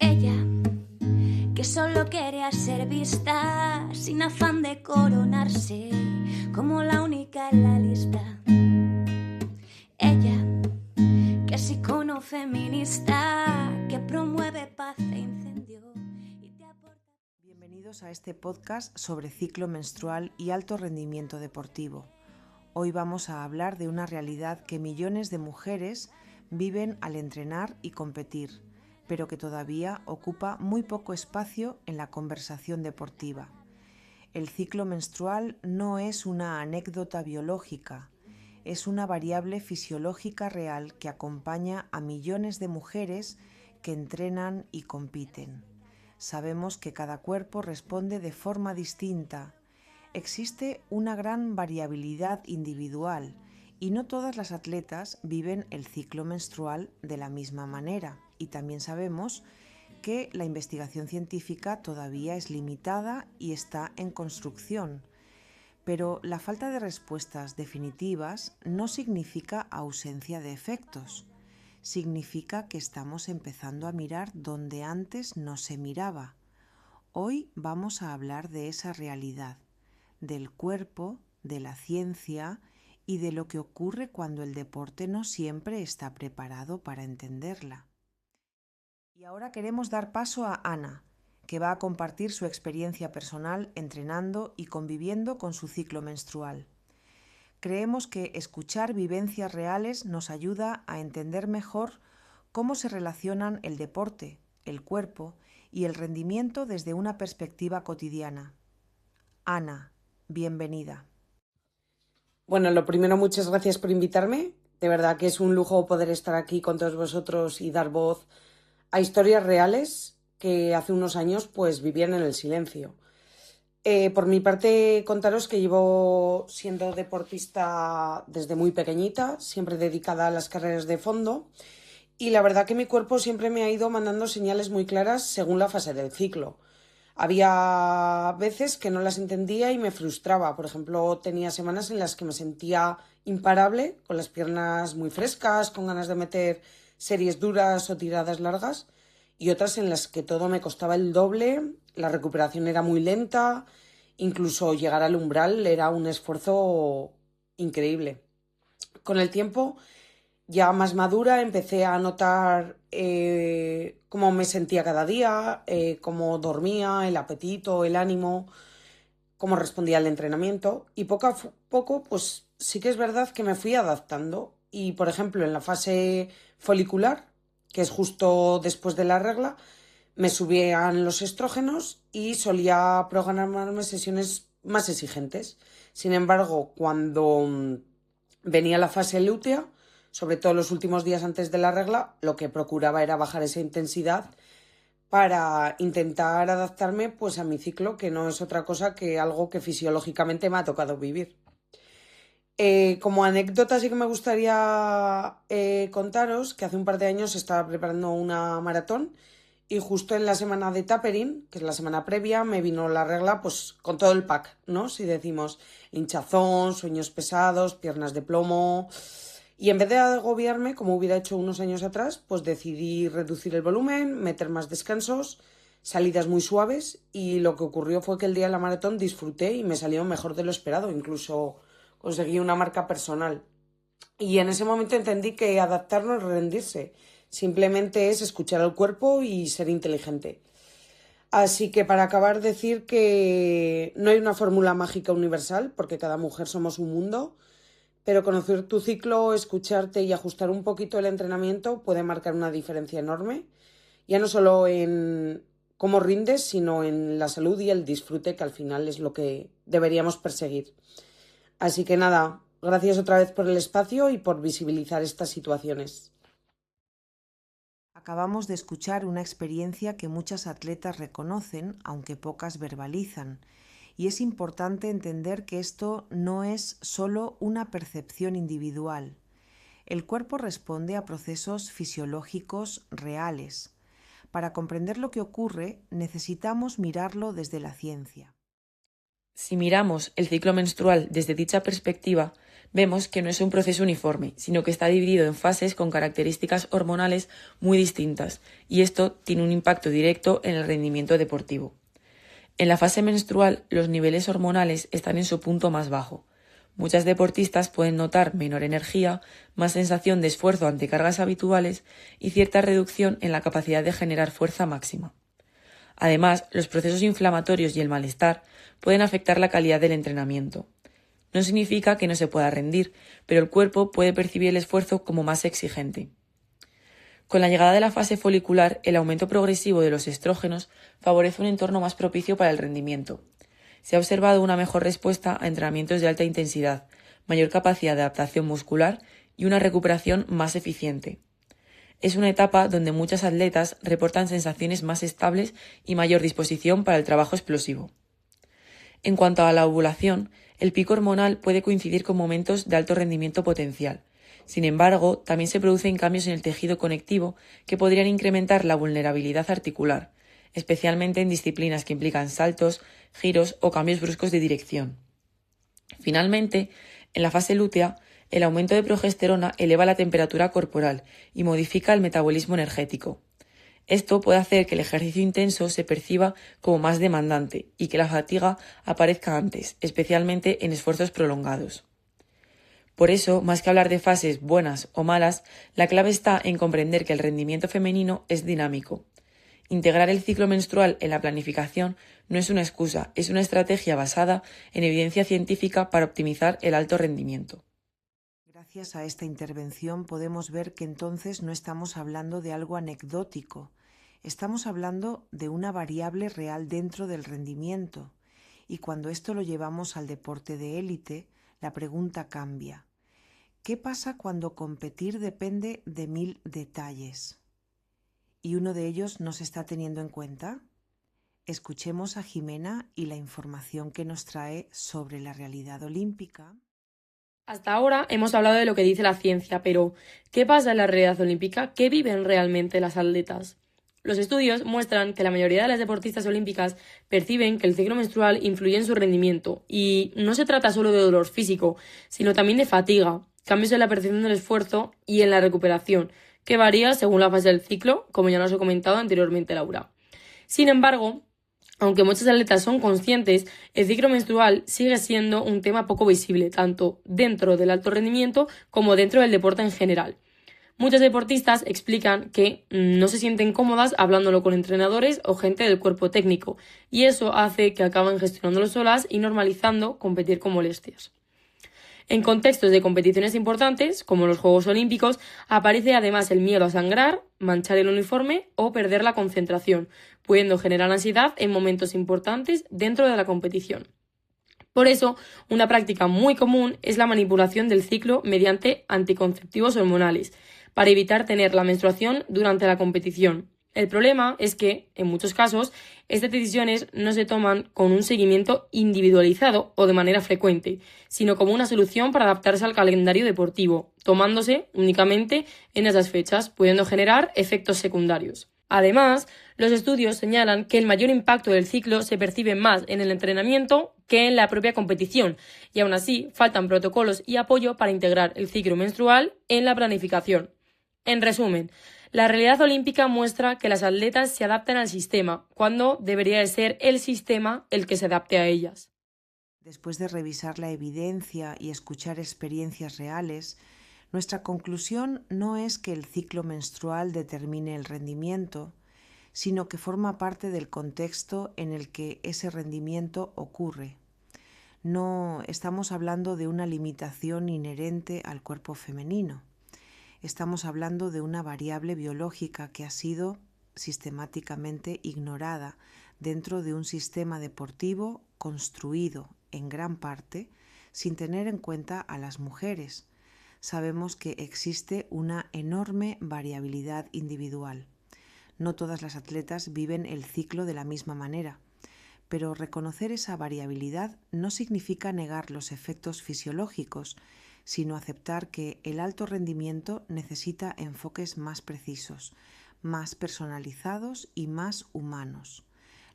Ella, que solo quería ser vista, sin afán de coronarse, como la única en la lista. Ella, que es icono feminista, que promueve paz e incendio y te aporta... Bienvenidos a este podcast sobre ciclo menstrual y alto rendimiento deportivo. Hoy vamos a hablar de una realidad que millones de mujeres viven al entrenar y competir, pero que todavía ocupa muy poco espacio en la conversación deportiva. El ciclo menstrual no es una anécdota biológica, es una variable fisiológica real que acompaña a millones de mujeres que entrenan y compiten. Sabemos que cada cuerpo responde de forma distinta. Existe una gran variabilidad individual y no todas las atletas viven el ciclo menstrual de la misma manera. Y también sabemos que la investigación científica todavía es limitada y está en construcción. Pero la falta de respuestas definitivas no significa ausencia de efectos. Significa que estamos empezando a mirar donde antes no se miraba. Hoy vamos a hablar de esa realidad, del cuerpo, de la ciencia y de lo que ocurre cuando el deporte no siempre está preparado para entenderla. Y ahora queremos dar paso a Ana, que va a compartir su experiencia personal entrenando y conviviendo con su ciclo menstrual. Creemos que escuchar vivencias reales nos ayuda a entender mejor cómo se relacionan el deporte, el cuerpo y el rendimiento desde una perspectiva cotidiana. Ana, bienvenida. Bueno, lo primero, muchas gracias por invitarme. De verdad que es un lujo poder estar aquí con todos vosotros y dar voz a historias reales que hace unos años pues vivían en el silencio. Por mi parte, contaros que llevo siendo deportista desde muy pequeñita, siempre dedicada a las carreras de fondo, y la verdad que mi cuerpo siempre me ha ido mandando señales muy claras según la fase del ciclo. Había veces que no las entendía y me frustraba. Por ejemplo, tenía semanas en las que me sentía imparable, con las piernas muy frescas, con ganas de meter series duras o tiradas largas, y otras en las que todo me costaba el doble, la recuperación era muy lenta, incluso llegar al umbral era un esfuerzo increíble. Con el tiempo, ya más madura, empecé a notar cómo me sentía cada día, cómo dormía, el apetito, el ánimo, cómo respondía al entrenamiento, y poco a poco pues sí que es verdad que me fui adaptando. Y por ejemplo en la fase folicular, que es justo después de la regla, me subían los estrógenos y solía programarme sesiones más exigentes. Sin embargo, cuando venía la fase lútea, sobre todo los últimos días antes de la regla, lo que procuraba era bajar esa intensidad para intentar adaptarme pues a mi ciclo, que no es otra cosa que algo que fisiológicamente me ha tocado vivir. Como anécdota sí que me gustaría contaros que hace un par de años estaba preparando una maratón y justo en la semana de tapering, que es la semana previa, me vino la regla pues con todo el pack, ¿no? Si decimos hinchazón, sueños pesados, piernas de plomo. Y en vez de agobiarme, como hubiera hecho unos años atrás, pues decidí reducir el volumen, meter más descansos, salidas muy suaves, y lo que ocurrió fue que el día de la maratón disfruté y me salió mejor de lo esperado, incluso conseguí una marca personal. Y en ese momento entendí que adaptar no es rendirse, simplemente es escuchar al cuerpo y ser inteligente. Así que para acabar decir que no hay una fórmula mágica universal, porque cada mujer somos un mundo, pero conocer tu ciclo, escucharte y ajustar un poquito el entrenamiento puede marcar una diferencia enorme, ya no solo en cómo rindes, sino en la salud y el disfrute, que al final es lo que deberíamos perseguir. Así que nada, gracias otra vez por el espacio y por visibilizar estas situaciones. Acabamos de escuchar una experiencia que muchas atletas reconocen, aunque pocas verbalizan, y es importante entender que esto no es solo una percepción individual. El cuerpo responde a procesos fisiológicos reales. Para comprender lo que ocurre, necesitamos mirarlo desde la ciencia. Si miramos el ciclo menstrual desde dicha perspectiva, vemos que no es un proceso uniforme, sino que está dividido en fases con características hormonales muy distintas, y esto tiene un impacto directo en el rendimiento deportivo. En la fase menstrual, los niveles hormonales están en su punto más bajo. Muchas deportistas pueden notar menor energía, más sensación de esfuerzo ante cargas habituales y cierta reducción en la capacidad de generar fuerza máxima. Además, los procesos inflamatorios y el malestar pueden afectar la calidad del entrenamiento. No significa que no se pueda rendir, pero el cuerpo puede percibir el esfuerzo como más exigente. Con la llegada de la fase folicular, el aumento progresivo de los estrógenos favorece un entorno más propicio para el rendimiento. Se ha observado una mejor respuesta a entrenamientos de alta intensidad, mayor capacidad de adaptación muscular y una recuperación más eficiente. Es una etapa donde muchas atletas reportan sensaciones más estables y mayor disposición para el trabajo explosivo. En cuanto a la ovulación, el pico hormonal puede coincidir con momentos de alto rendimiento potencial. Sin embargo, también se producen cambios en el tejido conectivo que podrían incrementar la vulnerabilidad articular, especialmente en disciplinas que implican saltos, giros o cambios bruscos de dirección. Finalmente, en la fase lútea, el aumento de progesterona eleva la temperatura corporal y modifica el metabolismo energético. Esto puede hacer que el ejercicio intenso se perciba como más demandante y que la fatiga aparezca antes, especialmente en esfuerzos prolongados. Por eso, más que hablar de fases buenas o malas, la clave está en comprender que el rendimiento femenino es dinámico. Integrar el ciclo menstrual en la planificación no es una excusa, es una estrategia basada en evidencia científica para optimizar el alto rendimiento. Gracias a esta intervención podemos ver que entonces no estamos hablando de algo anecdótico, estamos hablando de una variable real dentro del rendimiento, y cuando esto lo llevamos al deporte de élite, la pregunta cambia. ¿Qué pasa cuando competir depende de 1000 detalles? ¿Y uno de ellos no se está teniendo en cuenta? Escuchemos a Jimena y la información que nos trae sobre la realidad olímpica. Hasta ahora hemos hablado de lo que dice la ciencia, pero ¿qué pasa en la realidad olímpica? ¿Qué viven realmente las atletas? Los estudios muestran que la mayoría de las deportistas olímpicas perciben que el ciclo menstrual influye en su rendimiento y no se trata solo de dolor físico, sino también de fatiga, cambios en la percepción del esfuerzo y en la recuperación, que varía según la fase del ciclo, como ya nos ha comentado anteriormente Laura. Sin embargo, aunque muchas atletas son conscientes, el ciclo menstrual sigue siendo un tema poco visible, tanto dentro del alto rendimiento como dentro del deporte en general. Muchas deportistas explican que no se sienten cómodas hablándolo con entrenadores o gente del cuerpo técnico, y eso hace que acaben gestionándolo solas y normalizando competir con molestias. En contextos de competiciones importantes, como los Juegos Olímpicos, aparece además el miedo a sangrar, manchar el uniforme o perder la concentración, pudiendo generar ansiedad en momentos importantes dentro de la competición. Por eso, una práctica muy común es la manipulación del ciclo mediante anticonceptivos hormonales, para evitar tener la menstruación durante la competición. El problema es que, en muchos casos, estas decisiones no se toman con un seguimiento individualizado o de manera frecuente, sino como una solución para adaptarse al calendario deportivo, tomándose únicamente en esas fechas, pudiendo generar efectos secundarios. Además, los estudios señalan que el mayor impacto del ciclo se percibe más en el entrenamiento que en la propia competición, y aún así faltan protocolos y apoyo para integrar el ciclo menstrual en la planificación. En resumen, la realidad olímpica muestra que las atletas se adaptan al sistema, cuando debería de ser el sistema el que se adapte a ellas. Después de revisar la evidencia y escuchar experiencias reales, nuestra conclusión no es que el ciclo menstrual determine el rendimiento, sino que forma parte del contexto en el que ese rendimiento ocurre. No estamos hablando de una limitación inherente al cuerpo femenino. Estamos hablando de una variable biológica que ha sido sistemáticamente ignorada dentro de un sistema deportivo construido en gran parte sin tener en cuenta a las mujeres. Sabemos que existe una enorme variabilidad individual. No todas las atletas viven el ciclo de la misma manera, pero reconocer esa variabilidad no significa negar los efectos fisiológicos, sino aceptar que el alto rendimiento necesita enfoques más precisos, más personalizados y más humanos.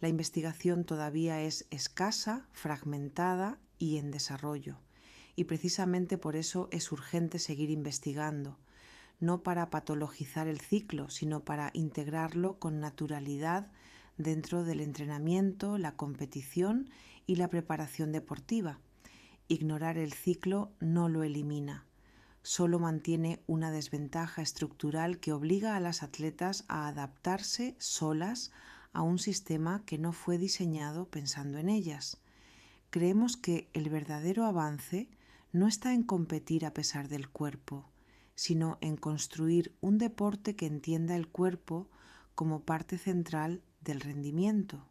La investigación todavía es escasa, fragmentada y en desarrollo, y precisamente por eso es urgente seguir investigando, no para patologizar el ciclo, sino para integrarlo con naturalidad dentro del entrenamiento, la competición y la preparación deportiva. Ignorar el ciclo no lo elimina, solo mantiene una desventaja estructural que obliga a las atletas a adaptarse solas a un sistema que no fue diseñado pensando en ellas. Creemos que el verdadero avance no está en competir a pesar del cuerpo, sino en construir un deporte que entienda el cuerpo como parte central del rendimiento,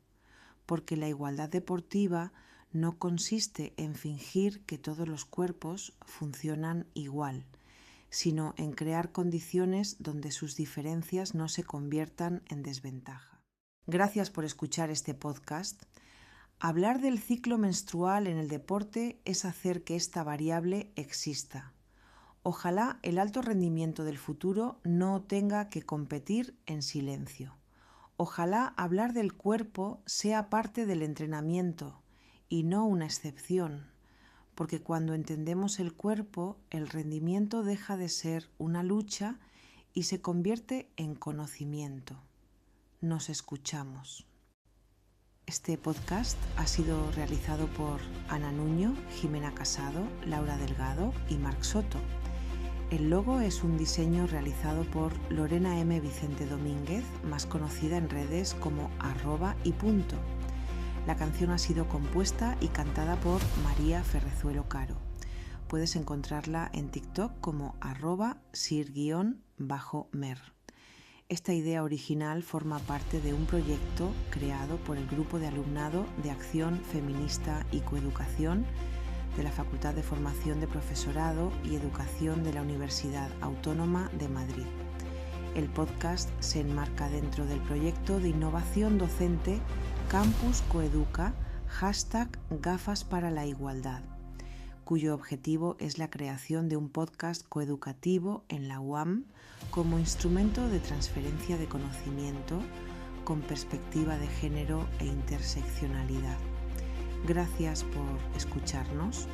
porque la igualdad deportiva no consiste en fingir que todos los cuerpos funcionan igual, sino en crear condiciones donde sus diferencias no se conviertan en desventaja. Gracias por escuchar este podcast. Hablar del ciclo menstrual en el deporte es hacer que esta variable exista. Ojalá el alto rendimiento del futuro no tenga que competir en silencio. Ojalá hablar del cuerpo sea parte del entrenamiento y no una excepción, porque cuando entendemos el cuerpo, el rendimiento deja de ser una lucha y se convierte en conocimiento. Nos escuchamos. Este podcast ha sido realizado por Ana Nuño, Jimena Casado, Laura Delgado y Marc Soto. El logo es un diseño realizado por Lorena M. Vicente Domínguez, más conocida en redes como @y_punto. La canción ha sido compuesta y cantada por María Ferrezuelo Caro. Puedes encontrarla en TikTok como @sir_mer. Esta idea original forma parte de un proyecto creado por el Grupo de Alumnado de Acción Feminista y Coeducación de la Facultad de Formación de Profesorado y Educación de la Universidad Autónoma de Madrid. El podcast se enmarca dentro del proyecto de innovación docente Campus Coeduca #Gafas para la Igualdad, cuyo objetivo es la creación de un podcast coeducativo en la UAM como instrumento de transferencia de conocimiento con perspectiva de género e interseccionalidad. Gracias por escucharnos.